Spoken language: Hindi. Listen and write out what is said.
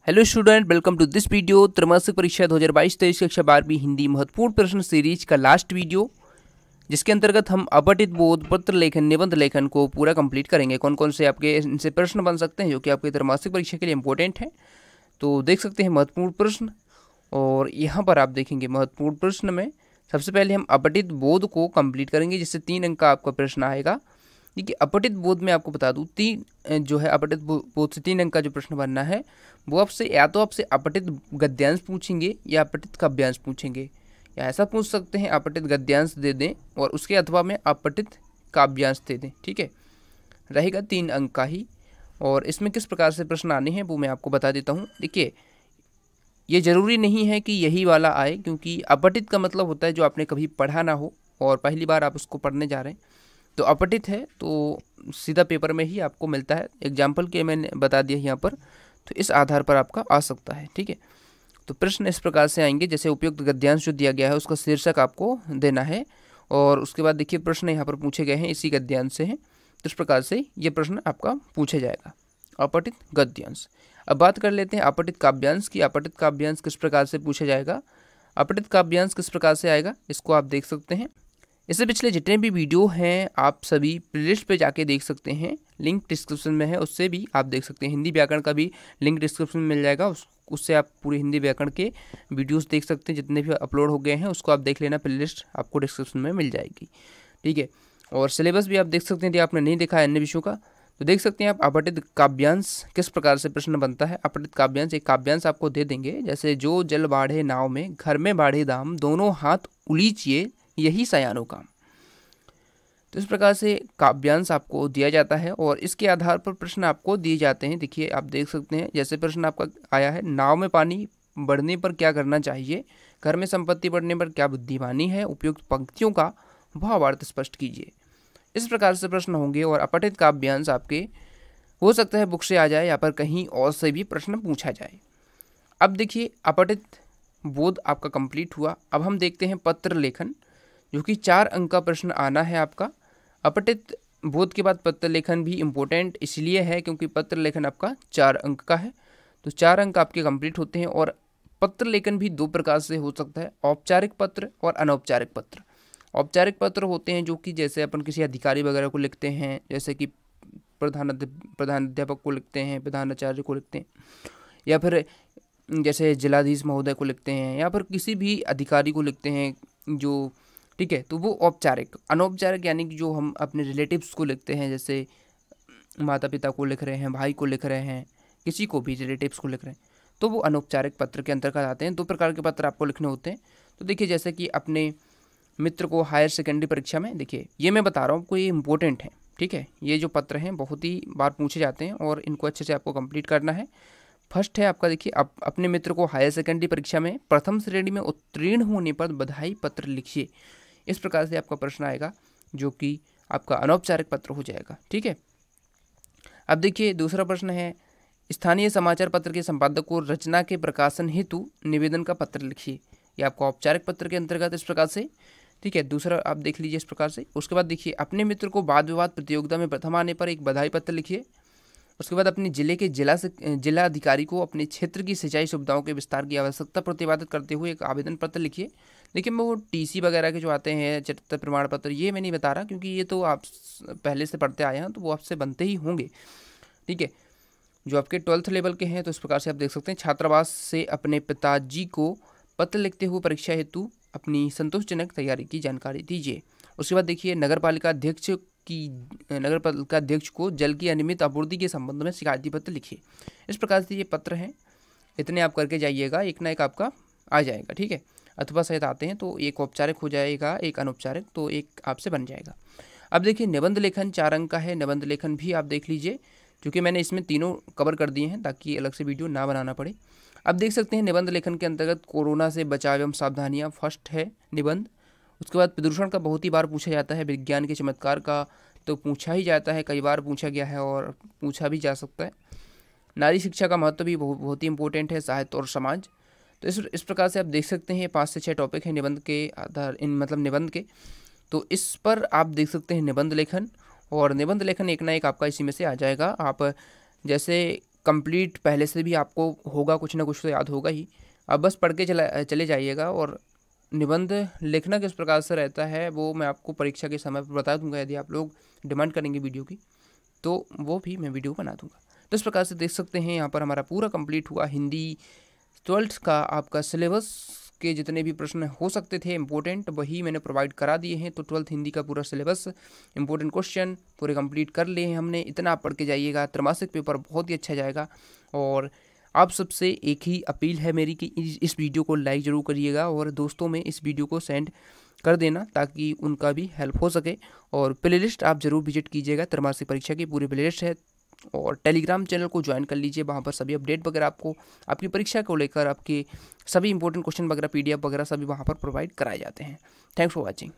Hello student, welcome to this video. त्रैमासिक परीक्षा 2022-23 कक्षा 12वीं हिंदी महत्वपूर्ण प्रश्न सीरीज का लास्ट वीडियो, जिसके अंतर्गत हम अपठित बोध, पत्र लेखन, निबंध लेखन को पूरा कंप्लीट करेंगे। कौन कौन से आपके इनसे प्रश्न बन सकते हैं जो कि आपके त्रैमासिक परीक्षा के लिए इंपॉर्टेंट है, तो देख सकते हैं महत्वपूर्ण प्रश्न। और यहाँ पर आप देखेंगे महत्वपूर्ण प्रश्न में सबसे पहले हम अपठित बोध को कंप्लीट करेंगे, जिससे 3 अंक का आपका प्रश्न आएगा। देखिए, अपठित बोध में आपको बता दूं, जो है अपठित बोध से 3 अंक का जो प्रश्न बनना है वो आपसे या तो आपसे अपठित गद्यांश पूछेंगे या अपठित काव्यांश पूछेंगे, या ऐसा पूछ सकते हैं अपठित गद्यांश दे दें और उसके अथवा में अपठित काव्यांश दे दें। ठीक है, रहेगा 3 अंक का ही। और इसमें किस प्रकार से प्रश्न आने हैं वो मैं आपको बता देता हूँ। देखिए, ये जरूरी नहीं है कि यही वाला आए, क्योंकि अपठित का मतलब होता है जो आपने कभी पढ़ा ना हो और पहली बार आप उसको पढ़ने जा रहे हैं। तो अपठित है तो सीधा पेपर में ही आपको मिलता है। एग्जाम्पल के मैंने बता दिया यहाँ पर, तो इस आधार पर आपका आ सकता है। ठीक है, तो प्रश्न इस प्रकार से आएंगे, जैसे उपयुक्त गद्यांश जो दिया गया है उसका शीर्षक आपको देना है, और उसके बाद देखिए प्रश्न यहाँ पर पूछे गए हैं इसी गद्यांश से हैं, तो इस प्रकार से ये प्रश्न आपका पूछा जाएगा, अपठित गद्यांश। अब बात कर लेते हैं अपठित काव्यांश की। अपठित काव्यांश किस प्रकार से पूछा जाएगा, अपठित काव्यांश किस प्रकार से आएगा, इसको आप देख सकते हैं। इससे पिछले जितने भी वीडियो हैं आप सभी प्लेलिस्ट पे जाके देख सकते हैं, लिंक डिस्क्रिप्शन में है, उससे भी आप देख सकते हैं। हिंदी व्याकरण का भी लिंक डिस्क्रिप्शन में मिल जाएगा, उससे आप पूरे हिंदी व्याकरण के वीडियोस देख सकते हैं, जितने भी अपलोड हो गए हैं उसको आप देख लेना, प्लेलिस्ट आपको डिस्क्रिप्शन में मिल जाएगी। ठीक है, और सिलेबस भी आप देख सकते हैं, यदि आपने नहीं देखा है अन्य विषयों का तो देख सकते हैं आप। अपठित काव्यांश किस प्रकार से प्रश्न बनता है। अपठित काव्यांश, एक काव्यांश आपको दे देंगे, जैसे जो जल बाढ़े नाव में, घर में बाढ़े दाम, दोनों हाथ उलीचिए यही सयानों काम। तो इस प्रकार से काव्यांश आपको दिया जाता है और इसके आधार पर प्रश्न आपको दिए जाते हैं। देखिए, आप देख सकते हैं, जैसे प्रश्न आपका आया है, नाव में पानी बढ़ने पर क्या करना चाहिए, घर में संपत्ति बढ़ने पर क्या बुद्धिमानी है, उपयुक्त पंक्तियों का भावार्थ स्पष्ट कीजिए। इस प्रकार से प्रश्न होंगे और अपठित काव्यांश आपके हो सकता है बुक से आ जाए या पर कहीं और से भी प्रश्न पूछा जाए। अब देखिए, अपठित बोध आपका कंप्लीट हुआ। अब हम देखते हैं पत्र लेखन, जो कि 4 अंक का प्रश्न आना है आपका। अपठित बोध के बाद पत्र लेखन भी इम्पोर्टेंट इसलिए है क्योंकि पत्र लेखन आपका 4 अंक का है, तो 4 अंक आपके कंप्लीट होते हैं। और पत्र लेखन भी 2 प्रकार से हो सकता है, औपचारिक पत्र और अनौपचारिक पत्र। औपचारिक पत्र होते हैं जो कि जैसे अपन किसी अधिकारी वगैरह को लिखते हैं, जैसे कि प्रधानाध्यापक को लिखते हैं, प्रधानाचार्य को लिखते हैं, या फिर जैसे जिलाधीश महोदय को लिखते हैं, या फिर किसी भी अधिकारी को लिखते हैं जो, ठीक है, तो वो औपचारिक। अनौपचारिक यानी कि जो हम अपने रिलेटिव्स को लिखते हैं, जैसे माता पिता को लिख रहे हैं, भाई को लिख रहे हैं, किसी को भी रिलेटिव्स को लिख रहे हैं, तो वो अनौपचारिक पत्र के अंतर्गत आते हैं। 2 प्रकार के पत्र आपको लिखने होते हैं। तो देखिए, जैसे कि अपने मित्र को हायर सेकेंडरी परीक्षा में, देखिए ये मैं बता रहा हूँ आपको, ये इंपॉर्टेंट है। ठीक है, ये जो पत्र हैं बहुत ही बार पूछे जाते हैं और इनको अच्छे से आपको कंप्लीट करना है। फर्स्ट है आपका, देखिए, अपने मित्र को हायर सेकेंडरी परीक्षा में प्रथम श्रेणी में उत्तीर्ण होने पर बधाई पत्र लिखिए। इस प्रकार से आपका प्रश्न आएगा, जो कि आपका अनौपचारिक पत्र हो जाएगा। ठीक है, अब देखिए दूसरा प्रश्न है, स्थानीय समाचार पत्र के संपादक को रचना के प्रकाशन हेतु निवेदन का पत्र लिखिए। ये आपका औपचारिक पत्र के अंतर्गत इस प्रकार से। ठीक है, दूसरा आप देख लीजिए इस प्रकार से। उसके बाद देखिए, अपने मित्र को वाद विवाद प्रतियोगिता में प्रथम आने पर एक बधाई पत्र लिखिए। उसके बाद अपने जिले के जिला अधिकारी को अपने क्षेत्र की सिंचाई सुविधाओं के विस्तार की आवश्यकता प्रतिपादित करते हुए एक आवेदन पत्र लिखिए। देखिए, मैं वो टीसी वगैरह के जो आते हैं, चरित्र प्रमाण पत्र, ये मैं नहीं बता रहा क्योंकि ये तो आप पहले से पढ़ते आए हैं, तो वो आपसे बनते ही होंगे। ठीक है, जो आपके 12th लेवल के हैं, तो इस प्रकार से आप देख सकते हैं। छात्रावास से अपने पिताजी को पत्र लिखते हुए परीक्षा हेतु अपनी संतोषजनक तैयारी की जानकारी दीजिए। उसके बाद देखिए, नगर पालिका अध्यक्ष को जल की अनियमित आपूर्ति के संबंध में शिकायती पत्र लिखिए। इस प्रकार से ये पत्र हैं, इतने आप करके जाइएगा, एक ना एक आपका आ जाएगा। ठीक है, अथवा सहित आते हैं तो एक औपचारिक हो जाएगा, एक अनौपचारिक, तो एक आपसे बन जाएगा। अब देखिए, निबंध लेखन 4 अंक का है। निबंध लेखन भी आप देख लीजिए, क्योंकि मैंने इसमें तीनों कवर कर दिए हैं ताकि अलग से वीडियो ना बनाना पड़े। अब देख सकते हैं, निबंध लेखन के अंतर्गत कोरोना से बचाव एवं सावधानियाँ फर्स्ट है निबंध। उसके बाद प्रदूषण का बहुत ही बार पूछा जाता है। विज्ञान के चमत्कार का तो पूछा ही जाता है, कई बार पूछा गया है और पूछा भी जा सकता है। नारी शिक्षा का महत्व भी बहुत ही इंपॉर्टेंट है, साहित्य और समाज। तो इस प्रकार से आप देख सकते हैं 5 से 6 टॉपिक हैं निबंध के आधार, मतलब निबंध के, तो इस पर आप देख सकते हैं निबंध लेखन। और निबंध लेखन एक ना एक आपका इसी में से आ जाएगा। आप जैसे कंप्लीट पहले से भी आपको होगा, कुछ ना कुछ तो याद होगा ही। अब बस पढ़ के चले जाइएगा। और निबंध लिखना किस प्रकार से रहता है वो मैं आपको परीक्षा के समय पर बता दूंगा। यदि आप लोग डिमांड करेंगे वीडियो की तो वो भी मैं वीडियो बना दूंगा। तो इस प्रकार से देख सकते हैं यहाँ पर हमारा पूरा कंप्लीट हुआ हिंदी 12th का आपका सिलेबस के जितने भी प्रश्न हो सकते थे इंपॉर्टेंट वही मैंने प्रोवाइड करा दिए हैं। तो 12th हिंदी का पूरा सिलेबस, इंपॉर्टेंट क्वेश्चन पूरे कंप्लीट कर लिए हैं हमने। इतना आप पढ़ के जाइएगा, त्रैमासिक पेपर बहुत ही अच्छा जाएगा। और आप सबसे एक ही अपील है मेरी कि इस वीडियो को लाइक ज़रूर करिएगा और दोस्तों में इस वीडियो को सेंड कर देना ताकि उनका भी हेल्प हो सके। और प्लेलिस्ट आप ज़रूर विजिट कीजिएगा, त्रैमासिक परीक्षा की पूरी प्लेलिस्ट है। और टेलीग्राम चैनल को ज्वाइन कर लीजिए, वहाँ पर सभी अपडेट वगैरह आपको आपकी परीक्षा को लेकर आपके सभी इंपॉर्टेंट क्वेश्चन वगैरह PDF वगैरह सभी वहाँ पर प्रोवाइड कराए जाते हैं। Thanks for watching.